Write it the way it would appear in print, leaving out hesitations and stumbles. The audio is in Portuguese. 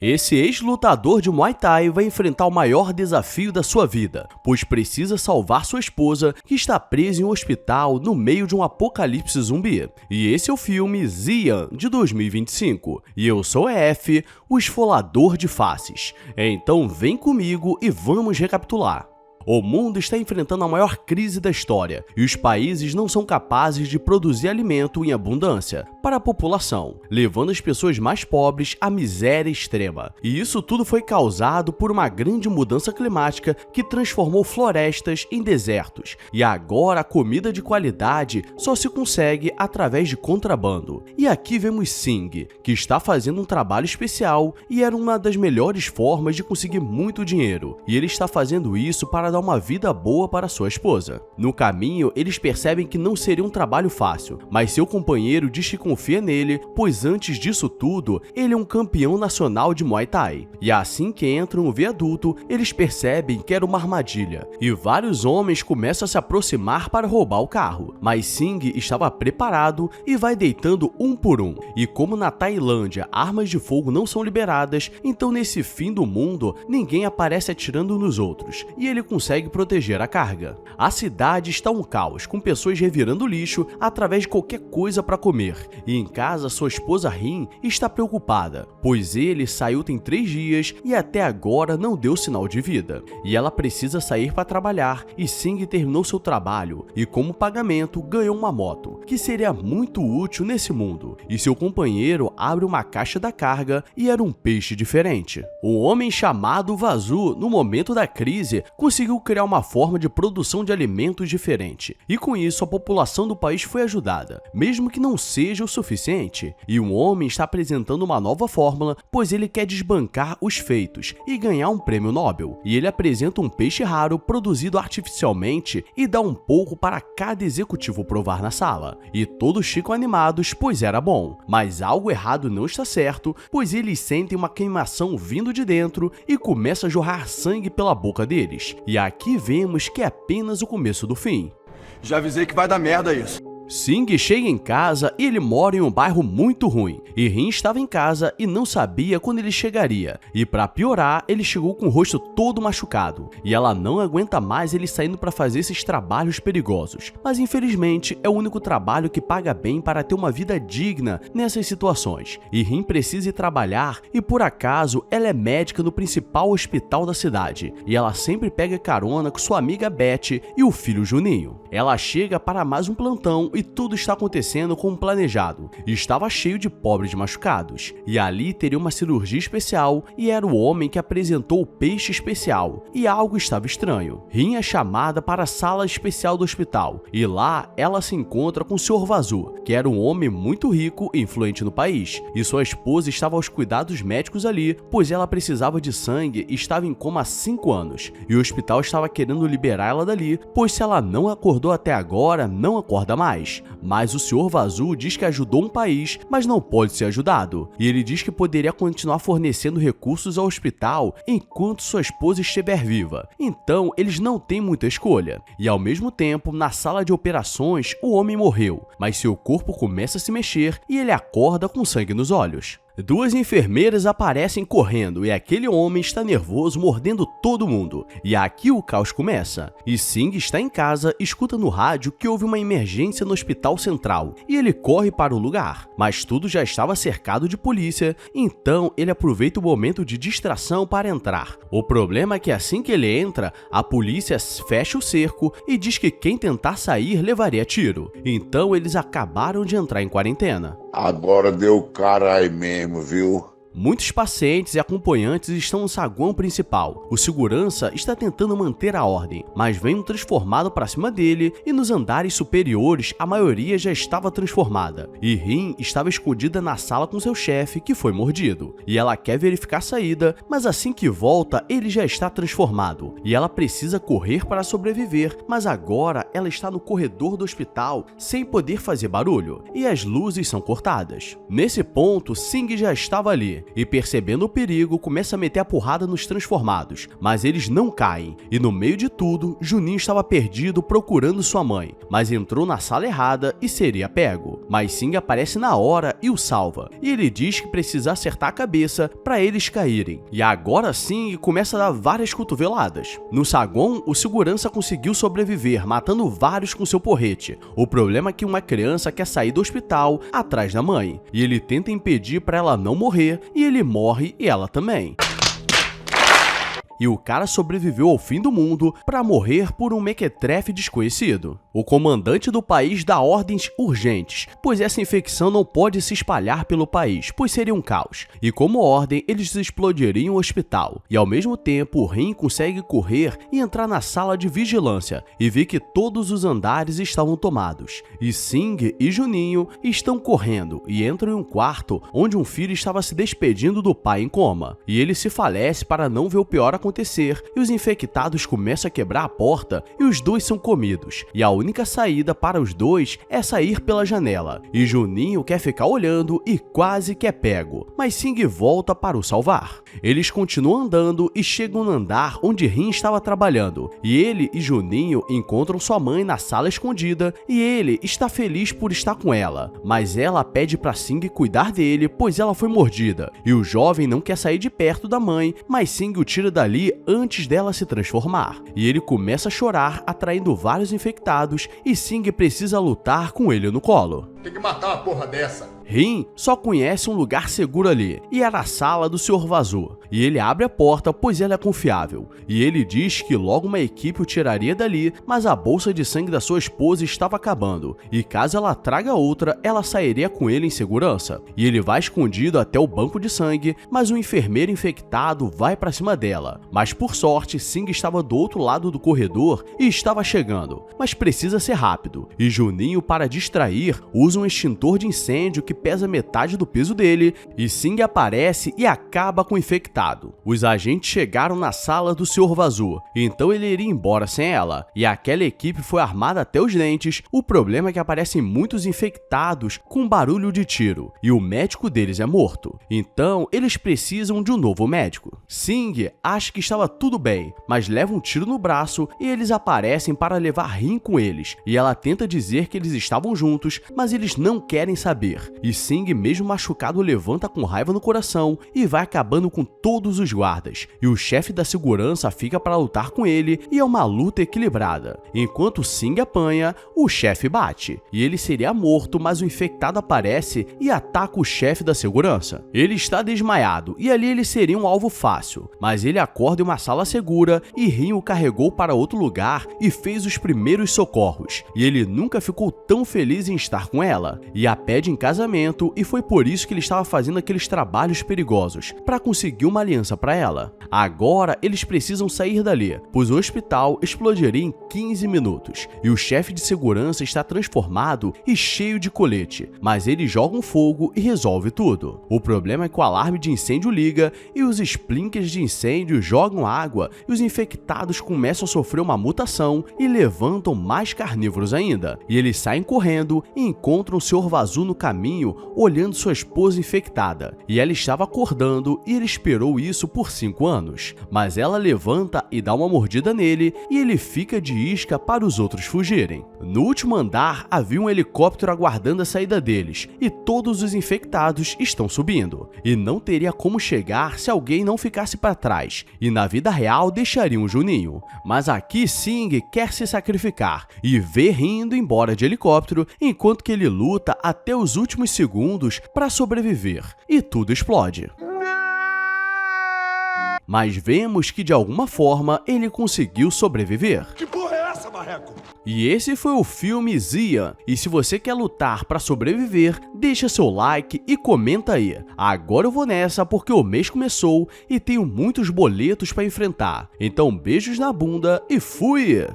Esse ex-lutador de Muay Thai vai enfrentar o maior desafio da sua vida, pois precisa salvar sua esposa, que está presa em um hospital no meio de um apocalipse zumbi. E esse é o filme Xian, de 2025. E eu sou EF, o esfolador de faces. Então vem comigo e vamos recapitular. O mundo está enfrentando a maior crise da história e os países não são capazes de produzir alimento em abundância para a população, levando as pessoas mais pobres à miséria extrema. E isso tudo foi causado por uma grande mudança climática que transformou florestas em desertos. E agora a comida de qualidade só se consegue através de contrabando. E aqui vemos Sing, que está fazendo um trabalho especial e era uma das melhores formas de conseguir muito dinheiro. E ele está fazendo isso para dar uma vida boa para sua esposa. No caminho, eles percebem que não seria um trabalho fácil, mas seu companheiro diz que confia nele, pois antes disso tudo, ele é um campeão nacional de Muay Thai. E assim que entram no viaduto, eles percebem que era uma armadilha, e vários homens começam a se aproximar para roubar o carro, mas Sing estava preparado e vai deitando um por um. E como na Tailândia armas de fogo não são liberadas, então nesse fim do mundo, ninguém aparece atirando nos outros, e ele consegue proteger a carga. A cidade está um caos, com pessoas revirando lixo através de qualquer coisa para comer. E em casa, sua esposa Rin está preocupada, pois ele saiu tem 3 dias e até agora não deu sinal de vida. E ela precisa sair para trabalhar, e Sing terminou seu trabalho e como pagamento ganhou uma moto, que seria muito útil nesse mundo. E seu companheiro abre uma caixa da carga e era um peixe diferente. Um homem chamado Vazu, no momento da crise, conseguiu criar uma forma de produção de alimentos diferente, e com isso a população do país foi ajudada, mesmo que não seja o suficiente. E um homem está apresentando uma nova fórmula, pois ele quer desbancar os feitos e ganhar um prêmio Nobel. E ele apresenta um peixe raro produzido artificialmente e dá um pouco para cada executivo provar na sala. E todos ficam animados, pois era bom. Mas algo errado não está certo, pois eles sentem uma queimação vindo de dentro e começa a jorrar sangue pela boca deles. E aqui vemos que é apenas o começo do fim. Já avisei que vai dar merda isso. Sing chega em casa e ele mora em um bairro muito ruim. E Rin estava em casa e não sabia quando ele chegaria. E para piorar, ele chegou com o rosto todo machucado. E ela não aguenta mais ele saindo para fazer esses trabalhos perigosos. Mas infelizmente é o único trabalho que paga bem para ter uma vida digna nessas situações. E Rin precisa ir trabalhar e por acaso ela é médica no principal hospital da cidade. E ela sempre pega carona com sua amiga Beth e o filho Juninho. Ela chega para mais um plantão e tudo está acontecendo como planejado. Estava cheio de pobres machucados. E ali teria uma cirurgia especial e era o homem que apresentou o peixe especial. E algo estava estranho. Rin é chamada para a sala especial do hospital. E lá ela se encontra com o Sr. Vazu, que era um homem muito rico e influente no país. E sua esposa estava aos cuidados médicos ali, pois ela precisava de sangue e estava em coma há 5 anos. E o hospital estava querendo liberar ela dali, pois se ela não acordou até agora, não acorda mais. Mas o Sr. Vazu diz que ajudou um país, mas não pode ser ajudado. E ele diz que poderia continuar fornecendo recursos ao hospital enquanto sua esposa estiver viva. Então, eles não têm muita escolha. E ao mesmo tempo, na sala de operações, o homem morreu, mas seu corpo começa a se mexer e ele acorda com sangue nos olhos. 2 enfermeiras aparecem correndo e aquele homem está nervoso, mordendo todo mundo. E aqui o caos começa. E Sing está em casa, escuta no rádio que houve uma emergência no hospital central e ele corre para o lugar. Mas tudo já estava cercado de polícia, então ele aproveita o momento de distração para entrar. O problema é que assim que ele entra, a polícia fecha o cerco e diz que quem tentar sair levaria tiro. Então eles acabaram de entrar em quarentena. Agora deu caralho mesmo, viu? Muitos pacientes e acompanhantes estão no saguão principal. O segurança está tentando manter a ordem, mas vem um transformado para cima dele e nos andares superiores a maioria já estava transformada. E Rin estava escondida na sala com seu chefe, que foi mordido. E ela quer verificar a saída, mas assim que volta, ele já está transformado. E ela precisa correr para sobreviver, mas agora ela está no corredor do hospital sem poder fazer barulho. E as luzes são cortadas. Nesse ponto, Sing já estava ali. e percebendo o perigo, começa a meter a porrada nos transformados, mas eles não caem. E no meio de tudo, Juninho estava perdido procurando sua mãe, mas entrou na sala errada e seria pego. Mas Sing aparece na hora e o salva, e ele diz que precisa acertar a cabeça para eles caírem. E agora Sing começa a dar várias cotoveladas. No saguão, o segurança conseguiu sobreviver, matando vários com seu porrete. O problema é que uma criança quer sair do hospital atrás da mãe, e ele tenta impedir para ela não morrer, e ele morre e ela também. E o cara sobreviveu ao fim do mundo para morrer por um mequetrefe desconhecido. O comandante do país dá ordens urgentes, pois essa infecção não pode se espalhar pelo país, pois seria um caos. E como ordem, eles explodiriam o hospital. E ao mesmo tempo, o Rin consegue correr e entrar na sala de vigilância e vê que todos os andares estavam tomados. E Sing e Juninho estão correndo e entram em um quarto onde um filho estava se despedindo do pai em coma. E ele se falece para não ver o pior acontecer, e os infectados começam a quebrar a porta e os dois são comidos. E a única saída para os dois é sair pela janela. E Juninho quer ficar olhando e quase que é pego, mas Sing volta para o salvar. Eles continuam andando e chegam no andar onde Rin estava trabalhando. E ele e Juninho encontram sua mãe na sala escondida e ele está feliz por estar com ela. Mas ela pede para Sing cuidar dele, pois ela foi mordida. E o jovem não quer sair de perto da mãe, mas Sing o tira dali antes dela se transformar. E ele começa a chorar, atraindo vários infectados, e Sing precisa lutar com ele no colo. Tem que matar uma porra dessa. Rin só conhece um lugar seguro ali, e era a sala do Sr. Vazou. E ele abre a porta, pois ela é confiável. E ele diz que logo uma equipe o tiraria dali, mas a bolsa de sangue da sua esposa estava acabando, e caso ela traga outra, ela sairia com ele em segurança. E ele vai escondido até o banco de sangue, mas um enfermeiro infectado vai para cima dela. Mas por sorte, Sing estava do outro lado do corredor e estava chegando, mas precisa ser rápido. E Juninho, para distrair, usa um extintor de incêndio que pesa metade do peso dele, e Sing aparece e acaba com o infectado. Os agentes chegaram na sala do Sr. Vazou, então ele iria embora sem ela, e aquela equipe foi armada até os dentes. O problema é que aparecem muitos infectados com barulho de tiro, e o médico deles é morto, então eles precisam de um novo médico. Sing acha que estava tudo bem, mas leva um tiro no braço e eles aparecem para levar Rin com eles, e ela tenta dizer que eles estavam juntos, mas eles não querem saber. E Sing, mesmo machucado, levanta com raiva no coração e vai acabando com todos os guardas. E o chefe da segurança fica para lutar com ele e é uma luta equilibrada. Enquanto Sing apanha, o chefe bate. E ele seria morto, mas o infectado aparece e ataca o chefe da segurança. Ele está desmaiado e ali ele seria um alvo fácil, mas ele acorda em uma sala segura e Rin o carregou para outro lugar e fez os primeiros socorros. E ele nunca ficou tão feliz em estar com ela, e a pede em casamento, e foi por isso que ele estava fazendo aqueles trabalhos perigosos, para conseguir uma aliança para ela. Agora eles precisam sair dali, pois o hospital explodiria em 15 minutos, e o chefe de segurança está transformado e cheio de colete, mas ele joga um fogo e resolve tudo. O problema é que o alarme de incêndio liga, e os sprinkers de incêndio jogam água, e os infectados começam a sofrer uma mutação e levantam mais carnívoros ainda. E eles saem correndo e encontram o Sr. Vazou no caminho, olhando sua esposa infectada. E ela estava acordando e ele esperou isso por 5 anos. Mas ela levanta e dá uma mordida nele e ele fica de isca para os outros fugirem. No último andar havia um helicóptero aguardando a saída deles e todos os infectados estão subindo. E não teria como chegar se alguém não ficasse para trás. E na vida real deixariam o Juninho. Mas aqui Sing quer se sacrificar e vê Rin indo embora de helicóptero enquanto que ele luta até os últimos segundos para sobreviver, e tudo explode. Mas vemos que de alguma forma ele conseguiu sobreviver. Que porra é essa, marreco? E esse foi o filme Zia. E se você quer lutar para sobreviver, deixa seu like e comenta aí. Agora eu vou nessa porque o mês começou e tenho muitos boletos para enfrentar. Então beijos na bunda e fui!